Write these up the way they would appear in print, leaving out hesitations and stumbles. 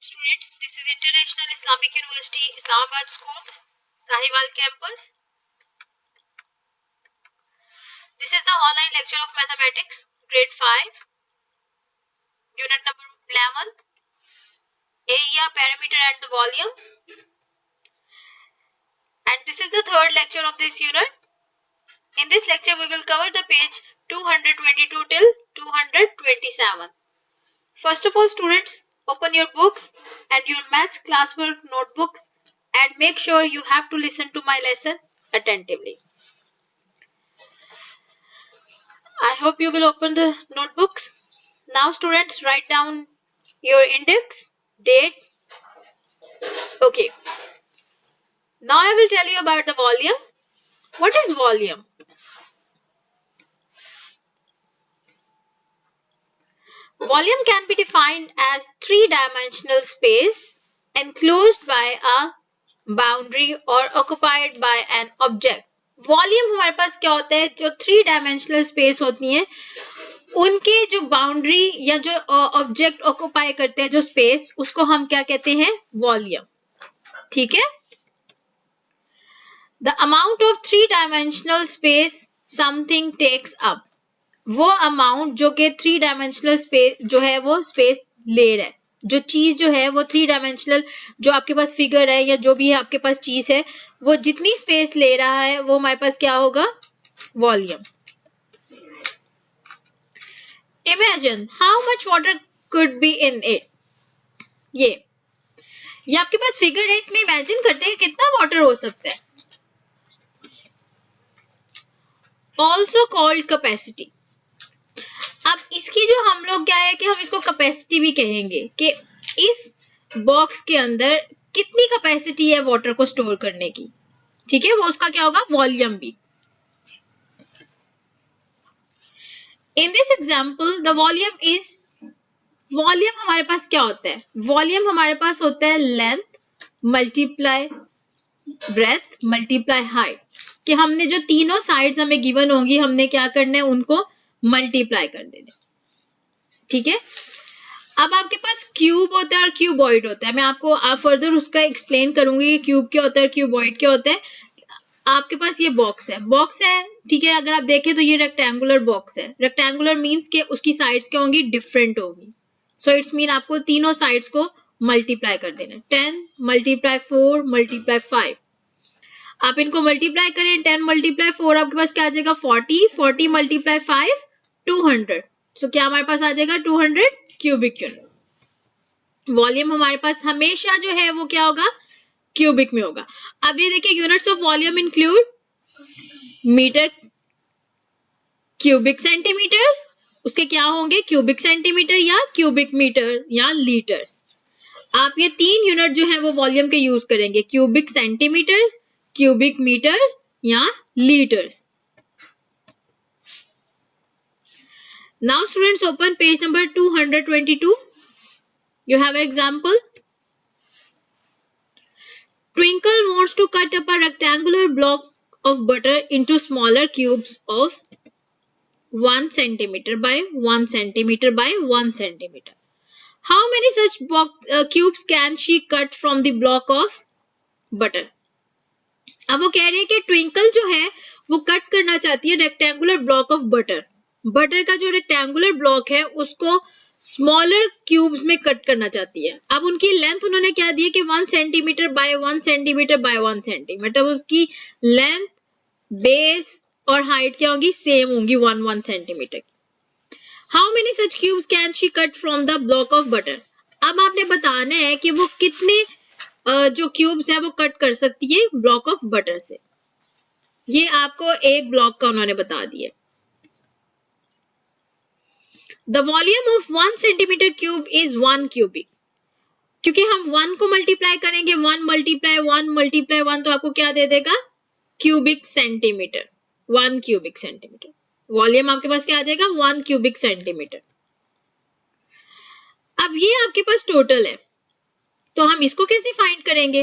Students, this is International Islamic University, Islamabad Schools, Sahiwal campus. This is the online lecture of mathematics, grade 5, unit number 11, area, perimeter and the volume. And this is the third lecture of this unit. In this lecture, we will cover the page 222 till 227. First of all, students, open your books and your maths classwork notebooks and make sure you have to listen to my lesson attentively. I hope you will open the notebooks. Now students, write down your index, date. Okay. Now I will tell you about the volume. What is volume? Volume can be defined as three-dimensional space enclosed by a boundary or occupied by an object. Volume हमारे पास क्या होता है, जो three dimensional space होती है उनके जो boundary या जो ऑब्जेक्ट ऑक्युपाई करते हैं जो स्पेस, उसको हम क्या कहते हैं, वॉल्यूम. ठीक है. The amount of three dimensional space something takes up, वो अमाउंट जो कि थ्री डायमेंशनल स्पेस जो है वो स्पेस ले रहा है, जो चीज जो है वो थ्री डायमेंशनल, जो आपके पास फिगर है या जो भी है आपके पास चीज है, वो जितनी स्पेस ले रहा है वो हमारे पास क्या होगा, volume. Imagine how much water could be in it. ये आपके पास फिगर है, इसमें इमेजिन करते हैं कितना वाटर हो सकता है. Also called capacity. अब इसकी जो हम लोग क्या है कि हम इसको कैपेसिटी भी कहेंगे कि इस बॉक्स के अंदर कितनी कैपेसिटी है वाटर को स्टोर करने की. ठीक है, वो उसका क्या होगा, वॉल्यूम भी. In this example the volume is, volume हमारे पास क्या होता है, वॉल्यूम हमारे पास होता है length multiply breath multiply height, कि हमने जो तीनों साइड्स हमें गिवन होंगी हमने क्या करना है, उनको मल्टीप्लाई कर देना. ठीक है. अब आपके पास क्यूब होता है और क्यूबॉइड होता है. मैं आपको फर्दर उसका एक्सप्लेन करूंगी कि क्यूब क्या होता है, क्यूबॉइड क्या होता है. आपके पास ये बॉक्स है, ठीक है. अगर आप देखें तो ये रेक्टेंगुलर बॉक्स है. रेक्टेंगुलर मींस के उसकी साइड्स क्या होंगी, डिफरेंट होगी. सो इट्स मीन आपको तीनों साइड्स को मल्टीप्लाई कर देना. 10 मल्टीप्लाई 4 मल्टीप्लाई 5. आप इनको मल्टीप्लाई करें, 10 मल्टीप्लाई 4 आपके पास क्या आ जाएगा, 40. 40 मल्टीप्लाई 5 200. सो क्या हमारे पास आ जाएगा, 200 क्यूबिक यूनिट. वॉल्यूम हमारे पास हमेशा जो है वो क्या होगा, क्यूबिक में होगा. अब ये देखिए, units of volume include metre, cubic centimetre, उसके क्या होंगे, क्यूबिक सेंटीमीटर या क्यूबिक मीटर या लीटर्स. आप ये तीन यूनिट जो है वो वॉल्यूम के यूज करेंगे, क्यूबिक सेंटीमीटर, क्यूबिक मीटर्स या litres. Now students, open page number 222. You have an example. Twinkle wants to cut up a rectangular block of butter into smaller cubes of 1 centimeter by 1 centimeter by 1 centimeter. How many such cubes can she cut from the block of butter? अब वो कह रही है कि twinkle जो है वो cut करना चाहती है rectangular block of butter. Butter का जो रेक्टेंगुलर ब्लॉक है उसको स्मॉलर क्यूब्स में कट करना चाहती है. अब उनकी लेंथ उन्होंने क्या दी है कि 1 centimetre bye 1 centimetre bye 1 centimetre. उसकी लेंथ, बेस और हाइट क्या होगी, सेम होंगी, 1 centimetre. How many such cubes can she cut from the block of butter. अब आपने बताना है कि वो कितने जो क्यूब्स है वो कट कर सकती है ब्लॉक ऑफ बटर से. ये आपको एक ब्लॉक का उन्होंने बता दिया. The volume of 1 centimeter cube is 1 cubic. क्योंकि हम 1 को मल्टीप्लाई करेंगे, 1 मल्टीप्लाई 1 मल्टीप्लाई 1 तो आपको क्या दे देगा, cubic centimetre. 1 cubic centimetre. Volume आपके पास क्या आ जाएगा, 1 क्यूबिक सेंटीमीटर. अब ये आपके पास टोटल है, तो हम इसको कैसे फाइंड करेंगे.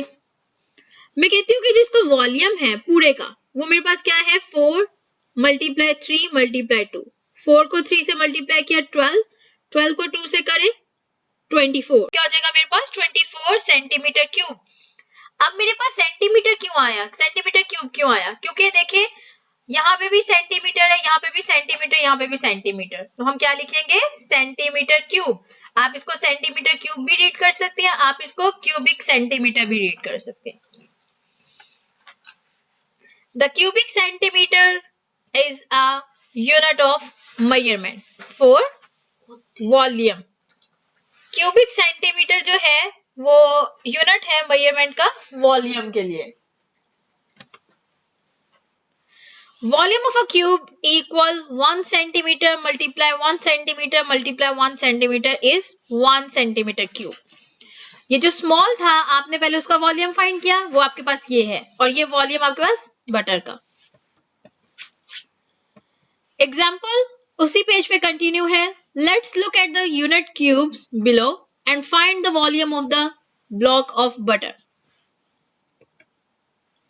मैं कहती हूँ कि जिसका वॉल्यूम है पूरे का, वो मेरे पास क्या है, 4 मल्टीप्लाई 3 मल्टीप्लाई 2. 4 को 3 से मल्टीप्लाई किया 12, 12 को 2 से करें 24 क्या हो जाएगा मेरे पास 24 सेंटीमीटर क्यूब। अब मेरे पास सेंटीमीटर क्यों आया, सेंटीमीटर क्यूब क्यों आया, क्योंकि देखें यहाँ पे भी सेंटीमीटर है, यहाँ पे भी सेंटीमीटर, यहाँ पे भी सेंटीमीटर, तो हम क्या लिखेंगे सेंटीमीटर क्यूब। आप इसको सेंटीमीटर क्यूब भी रीड कर सकते हैं, आप इसको क्यूबिक सेंटीमीटर भी रीड कर सकते हैं। The cubic centimeter is a unit of measurement for volume. Cubic centimetre जो है वो यूनिट है मेजरमेंट का वॉल्यूम के लिए। Volume of a cube equal 1 centimeter multiply 1 centimeter multiply 1 centimeter is 1 centimeter cube. ये जो स्मॉल था आपने पहले उसका वॉल्यूम फाइंड किया, वो आपके पास ये है, और ये वॉल्यूम आपके पास बटर का। एग्जाम्पल उसी पेज पे कंटिन्यू है। Let's look at the unit cubes below and find the volume of the block of butter.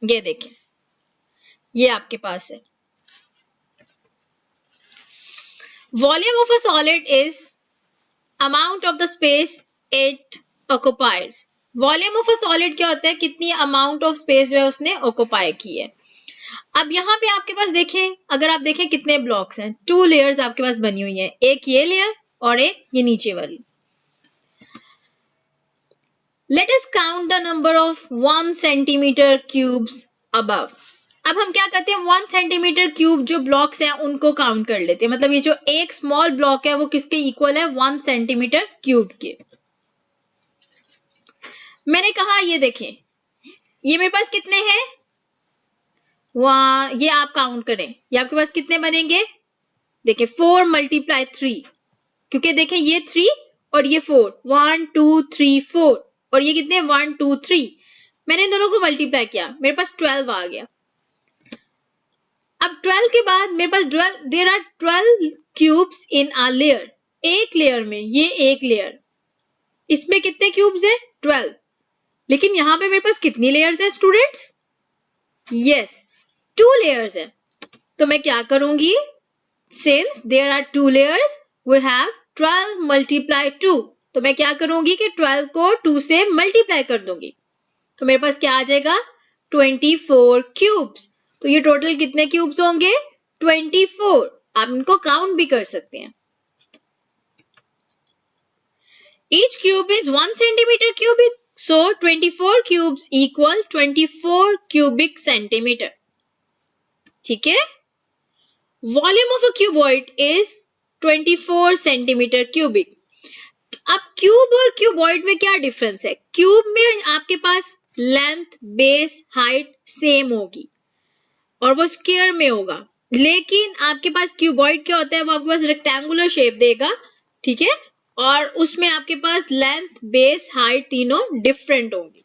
ये देखें, ये आपके पास है। Volume of a solid is amount of the space it occupies. Volume of a solid क्या होता है, कितनी amount of space जो है उसने ऑक्युपाई की है। अब यहाँ पे आपके पास देखें, अगर आप देखें कितने ब्लॉक्स हैं, 2 लेयर्स आपके पास बनी हुई है, एक ये लेयर और एक ये नीचे वाली। Let us count the number of 1 centimetre cubes above. अब हम क्या करते हैं, 1 सेंटीमीटर क्यूब जो ब्लॉक्स हैं उनको काउंट कर लेते हैं। मतलब ये जो एक स्मॉल ब्लॉक है वो किसके इक्वल है, 1 सेंटीमीटर क्यूब के। मैंने कहा ये देखें, ये मेरे पास कितने हैं, वहां ये आप काउंट करें, ये आपके पास कितने बनेंगे, देखिए 4 मल्टीप्लाई 3, क्योंकि देखें ये 3 और ये 4, 1 2 3 4, और ये कितने 1 2 3, मैंने इन दोनों को मल्टीप्लाई किया, मेरे पास 12 आ गया। अब 12 के बाद मेरे पास there are 12 cubes in a layer. एक लेयर में, ये एक लेयर, इसमें कितने क्यूब्स हैं 12, लेकिन यहाँ पे मेरे पास कितनी लेयर्स हैं स्टूडेंट्स, यस 2 लेयर्स हैं। तो मैं क्या करूंगी, since there are 2 layers we have 12 multiply 2, तो मैं क्या करूंगी कि 12 को 2 से मल्टीप्लाई कर दूंगी, तो मेरे पास क्या आ जाएगा 24 क्यूब्स। तो ये टोटल कितने क्यूब्स होंगे 24। आप इनको काउंट भी कर सकते हैं। Each cube is 1 centimeter cubic, so 24 cubes equal 24 cubic centimeter. ठीक है, volume of a cuboid is 24 centimetre cubic. अब क्यूब और क्यूबॉइड में क्या डिफरेंस है, क्यूब में आपके पास लेंथ बेस हाइट सेम होगी और वो स्क्वायर में होगा, लेकिन आपके पास क्यूबॉइड क्या होता है, वो आपके पास रेक्टेंगुलर शेप देगा, ठीक है, और उसमें आपके पास लेंथ बेस हाइट तीनों डिफरेंट होंगी।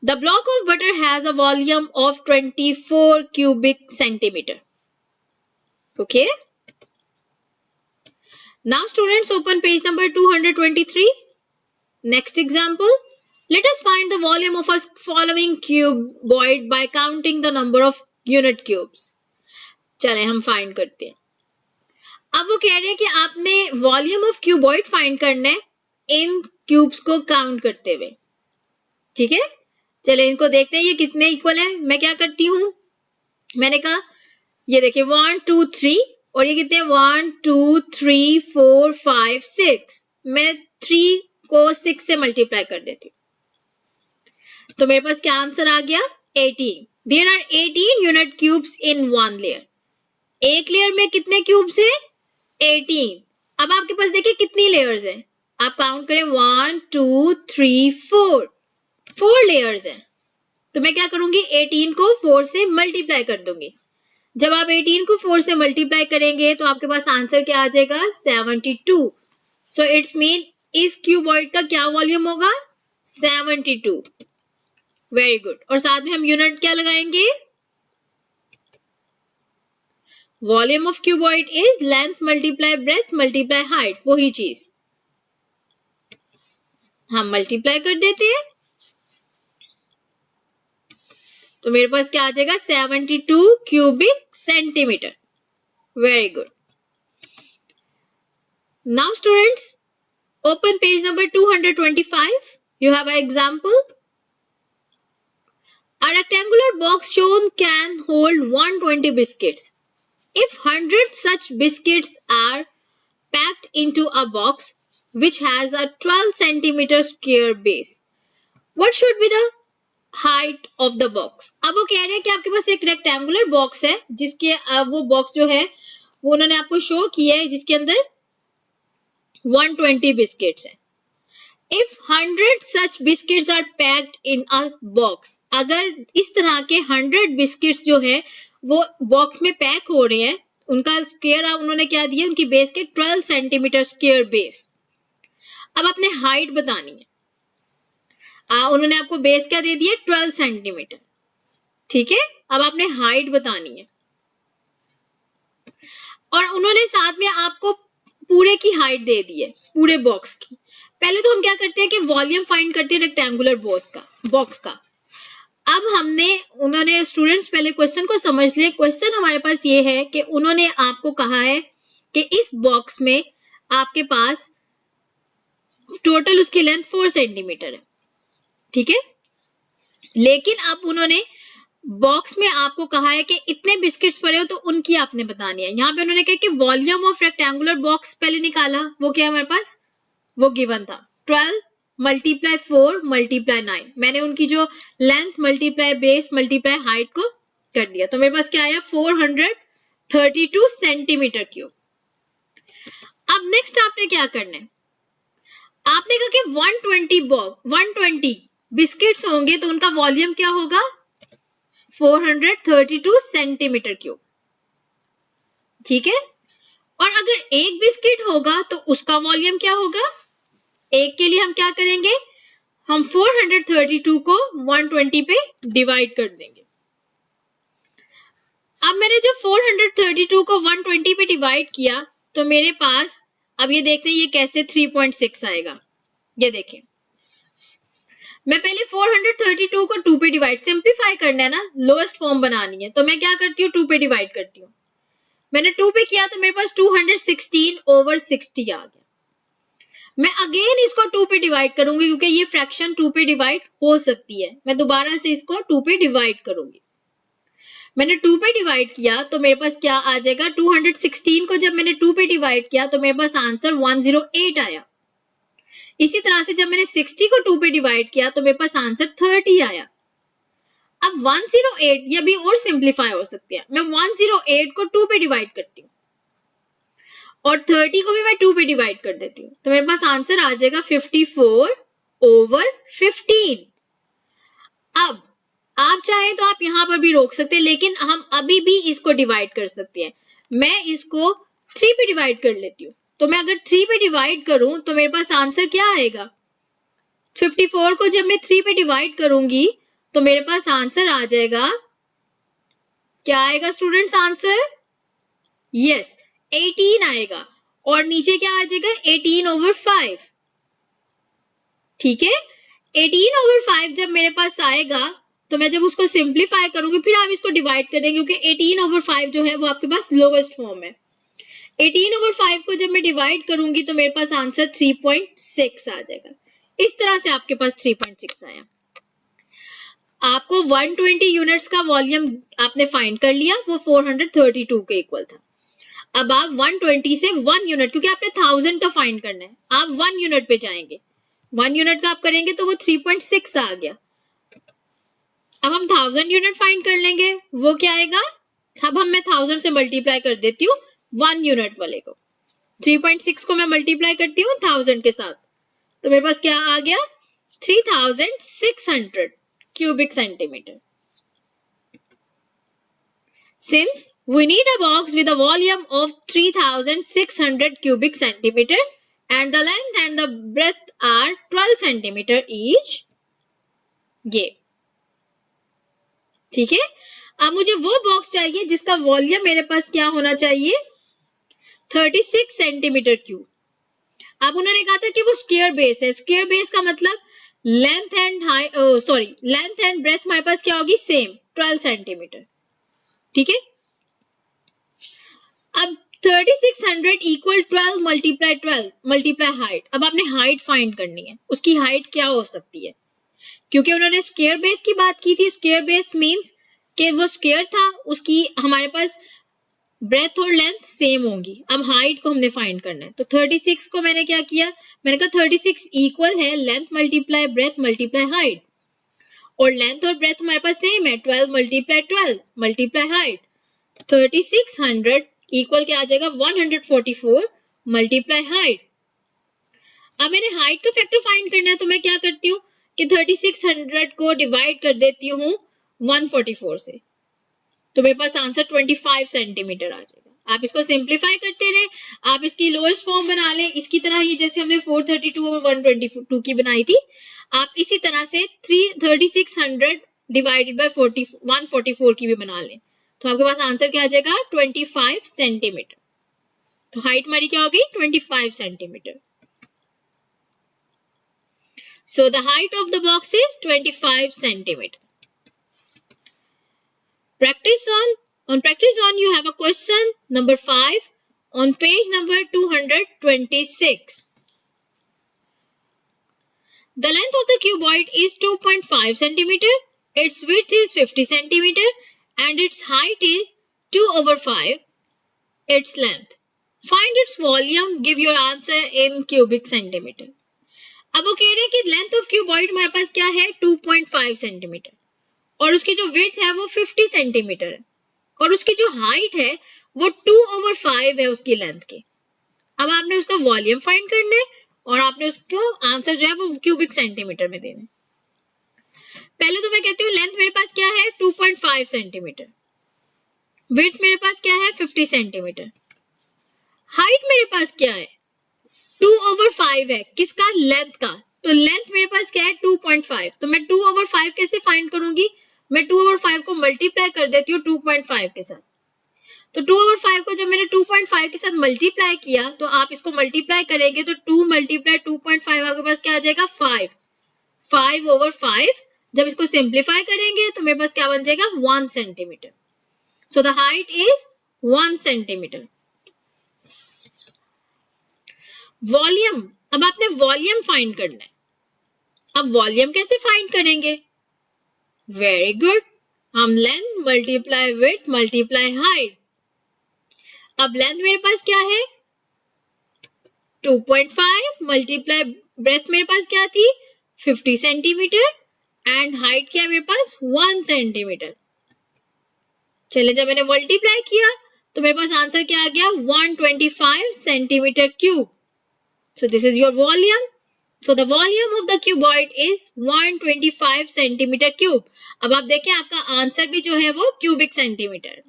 The block of butter has a volume of 24 cubic centimeter. Okay. Now students open page number 223. Next example. Let us find the volume of a following cuboid by counting the number of unit cubes. चलें हम find करते हैं। अब वो कह रहे हैं कि आपने वॉल्यूम ऑफ क्यूबॉइड फाइंड करना है इन क्यूब्स को काउंट करते हुए, ठीक है। चले इनको देखते हैं ये कितने इक्वल है। मैं क्या करती हूँ, मैंने कहा ये देखिए 1 2 3 और ये कितने 1 2 3 4 5 6, मैं 3 को 6 से मल्टीप्लाई कर देती हूँ, तो मेरे पास क्या आंसर आ गया 18। There are 18 unit cubes in one layer. एक लेयर में कितने क्यूब्स हैं 18। अब आपके पास देखिए कितनी लेयर्स हैं, आप काउंट करें 1 2 3 4, 4 लेयर्स हैं। तो मैं क्या करूंगी 18 को 4 से मल्टीप्लाई कर दूंगी। जब आप 18 को 4 से मल्टीप्लाई करेंगे तो आपके पास आंसर क्या आ जाएगा 72। सो इट्स मीन इस क्यूबॉइड का क्या वॉल्यूम होगा 72। Very good. और साथ में हम यूनिट क्या लगाएंगे, volume of cuboid is length multiply breath multiply height, वही चीज हम मल्टीप्लाई कर देते हैं, तो मेरे पास क्या आ जाएगा 72 cubic centimetre. Very good. Now students, open page number 225. You have an example. A rectangular box shown can hold 120 biscuits. If 100 such biscuits are packed into a box which has a 12 centimeter square base, what should be the height of the box? अब वो कह रहे हैं कि आपके पास एक rectangular box है जिसके वो बॉक्स जो है वो उन्होंने आपको शो किया है जिसके अंदर 120 बिस्किट्स है. If 100 such biscuits are packed in a box, अगर इस तरह के 100 बिस्किट्स जो है वो बॉक्स में पैक हो रहे हैं, उनका स्क्वायर उन्होंने क्या दिया, उनकी बेस के 12 सेंटीमीटर स्क्वायर बेस. अब आपने हाइट बतानी है. उन्होंने आपको बेस क्या दे दिया, 12 सेंटीमीटर. ठीक है, अब आपने हाइट बतानी है और उन्होंने साथ में आपको पूरे की हाइट दे दी है, पूरे बॉक्स की. पहले तो हम क्या करते हैं कि वॉल्यूम फाइंड करते हैं रेक्टेंगुलर बॉक्स का. अब उन्होंने स्टूडेंट्स पहले क्वेश्चन को समझ लिए. क्वेश्चन हमारे पास ये है कि उन्होंने आपको कहा है कि इस बॉक्स में आपके पास टोटल उसकी लेंथ 4 सेंटीमीटर है. ठीक है, लेकिन अब उन्होंने बॉक्स में आपको कहा है कि इतने बिस्किट्स पड़े हो तो उनकी आपने बतानी है. यहाँ पे उन्होंने कहा कि वॉल्यूम ऑफ रेक्टेंगुलर बॉक्स पहले निकाला. वो क्या हमारे पास वो गिवन था 12 मल्टीप्लाई 4 मल्टीप्लाई 9. मैंने उनकी जो length multiply base multiply height को कर दिया तो मेरे पास क्या आया 432 सेंटीमीटर क्यूब. अब नेक्स्ट आपने क्या करना है, आपने कहा कि 120 बिस्किट्स होंगे तो उनका वॉल्यूम क्या होगा 432 सेंटीमीटर क्यूब. ठीक है, और अगर एक बिस्किट होगा तो उसका वॉल्यूम क्या होगा. एक के लिए हम क्या करेंगे, हम 432 को 120 पे डिवाइड कर देंगे. अब मैंने जब 432 को 120 पे डिवाइड किया तो मेरे पास, अब ये देखते हैं ये कैसे 3.6 आएगा. ये देखें, मैं पहले 432 को 2 पे डिवाइड, सिंप्लीफाई करना है ना, लोएस्ट फॉर्म बनानी है, तो मैं क्या करती हूँ 2 पे डिवाइड करती हूँ. मैंने 2 पे किया तो मेरे पास 216/60 आ गया. मैं अगेन इसको 2 पे डिवाइड करूंगी क्योंकि ये फ्रैक्शन 2 पे डिवाइड हो सकती है. मैं दोबारा से इसको 2 पे डिवाइड करूंगी. मैंने 2 पे डिवाइड किया तो मेरे पास क्या आ जाएगा, 216 को जब मैंने 2 पे डिवाइड किया तो मेरे पास आंसर 108 आया. इसी तरह से जब मैंने 60 को 2 पे डिवाइड किया तो मेरे पास आंसर 30 आया. अब 108 ये भी और सिंप्लीफाई हो सकती है. मैं 108 को 2 पे डिवाइड करती हूँ और 30 को भी मैं 2 पे डिवाइड कर देती हूँ तो मेरे पास आंसर आ जाएगा 54/15. अब आप चाहें तो आप यहाँ पर भी रोक सकते हैं, लेकिन हम अभी भी इसको डिवाइड कर सकते हैं. मैं इसको 3 पे डिवाइड कर लेती हूँ. तो मैं अगर 3 पे डिवाइड करूं तो मेरे पास आंसर क्या आएगा, 54 को जब मैं 3 पे डिवाइड करूंगी तो मेरे पास आंसर आ जाएगा, क्या आएगा स्टूडेंट्स आंसर, यस 18 आएगा. और नीचे क्या आ जाएगा 18/5. ठीक है, 18/5 जब मेरे पास आएगा तो मैं जब उसको सिंप्लीफाई करूंगी फिर आप इसको डिवाइड कर देंगे क्योंकि 18/5 जो है वो आपके पास लोवेस्ट फॉर्म है. 18/5 को जब मैं डिवाइड करूंगी तो मेरे पास आंसर 3.6 आ जाएगा. इस तरह से आपके पास 3.6 आया. आपको 120 यूनिट्स का वॉल्यूम आपने फाइंड कर लिया, वो 432 के इक्वल था. अब आप 120 से 1 यूनिट, क्योंकि आपने 1000 का फाइंड करना है, आप 1 यूनिट पे जाएंगे. 1 यूनिट का आप करेंगे तो वो 3.6 आ गया. अब हम 1000 यूनिट फाइंड कर लेंगे, वो क्या आएगा, अब मैं 1000 से मल्टीप्लाई कर देती हूँ 1 यूनिट वाले को. 3.6 को मैं मल्टीप्लाई करती हूँ 1000 के साथ तो मेरे पास क्या आ गया 3600 cubic centimeter. Since we need a box with a volume of 3600 cubic centimeter and the length and the breadth are 12 centimeter each, ये ठीक है. अब मुझे वो बॉक्स चाहिए जिसका वॉल्यूम मेरे पास क्या होना चाहिए 36 सेंटीमीटर क्यूब. अब उन्होंने कहा था कि वो स्क्वायर बेस है. स्क्वायर बेस का मतलब लेंथ एंड ब्रेथ हमारे पास क्या होगी सेम 12 सेंटीमीटर. ठीक है, अब 3600 इक्वल 12 मल्टीप्लाई हाइट। अब आपने हाइट फाइंड करनी है, उसकी हाइट क्या हो सकती है, क्योंकि उन्होंने स्क्वायर बेस की बात की थी। स्क्वायर बेस मींस कि वो स्क्वायर था, उसकी हमारे पास ब्रेथ और लेंथ सेम होंगी। अब हाइट को हमने फाइंड करना है, तो 36 को मैंने क्या किया, मैंने कहा 36 इक्वल है length multiply breath multiply height, और लेंथ और ब्रेथ हमारे पास सेम है, 12 मल्टीप्लाई हाइट। 3600 इक्वल क्या आ जाएगा, 144 मल्टीप्लाई हाइट। अब मैंने हाइट का फैक्टर फाइंड करना है, तो मैं क्या करती हूँ कि 3600 को डिवाइड कर देती हूँ 144 से, तो मेरे पास आंसर 25 सेंटीमीटर आ जाएगा। आप इसको सिंप्लीफाई करते रहे, आप इसकी लोएस्ट फॉर्म बना लें, इसकी तरह ही जैसे हमने 432 और 122 की बनाई थी, आप इसी तरह से 3600 डिवाइडेड बाय 144 की भी बना लें, तो आपके पास आंसर क्या आ जाएगा, 25 सेंटीमीटर। तो हाइट हमारी क्या होगी, 25 centimetre. So the height of the box is 25 centimeter. On practice on you have a question number 5 on page number 226. The length of the cuboid is 2.5 centimeter, its width is 50 centimeter and its height is 2/5 its length. Find its volume, give your answer in cubic centimeter. अब वो कह रहे हैं कि length of cuboid हमारे पास क्या है, 2.5 centimetre, और उसकी जो विड्थ है वो 50 सेंटीमीटर है, और उसकी जो हाइट है वो 2/5 है उसकी लेंथ के। अब आपने उसका वॉल्यूम फाइंड करना है, और आपने उसको आंसर जो है वो क्यूबिक सेंटीमीटर में देना है। पहले तो मैं कहती हूँ लेंथ मेरे पास क्या है, 2.5 सेंटीमीटर, विड्थ मेरे पास क्या है, 50 सेंटीमीटर, हाइट मेरे पास क्या है, 2/5 है, किसका, लेंथ का। तो लेंथ मेरे पास क्या है, 2.5, तो मैं 2/5 कैसे फाइंड करूंगी, मैं 2/5 को मल्टीप्लाई कर देती हूँ 2.5 के साथ। तो 2/5 को जब मैंने 2.5 के साथ मल्टीप्लाई किया, तो आप इसको मल्टीप्लाई करेंगे तो 2 मल्टीप्लाई 2.5 आपके पास क्या आ जाएगा, 5/5। जब इसको सिंप्लीफाई करेंगे तो मेरे पास क्या बन जाएगा, 1 centimetre. So the height is 1 centimetre. Volume, अब आपने वॉल्यूम फाइंड करना है। अब वॉल्यूम कैसे फाइंड करेंगे, वेरी गुड, हम length multiply width multiply height. अब लेंथ मेरे पास क्या है, 2.5 मल्टीप्लाई ब्रेथ मेरे पास क्या थी, 50 सेंटीमीटर, एंड हाइट क्या है मेरे पास, 1 सेंटीमीटर। चले, जब मैंने मल्टीप्लाई किया तो मेरे पास आंसर क्या आ गया, 125 centimetre cube. So this is your volume. So the volume of the cuboid is 125 centimetre cube. अब आप देखें आपका आंसर भी जो है वो क्यूबिक सेंटीमीटर।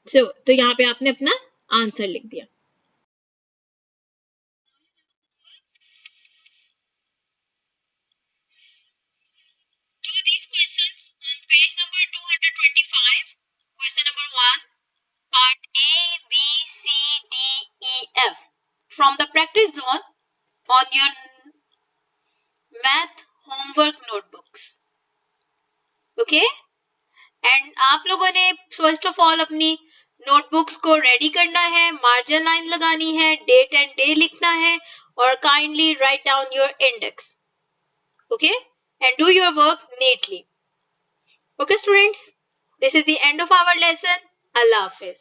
तो यहाँ पे आपने अपना आंसर लिख दिया। Do these questions on page number 225. Question number 1, part A, B, C, D, E, F from the practice zone on your math homework notebooks. Okay? And आप लोगों ने फर्स्ट ऑफ ऑल अपनी नोटबुक्स को ready करना है, margin line लगानी है, date and day लिखना है, और kindly write down your index, okay, and do your work neatly. Okay students, this is the end of our lesson. अल्लाह हाफिज।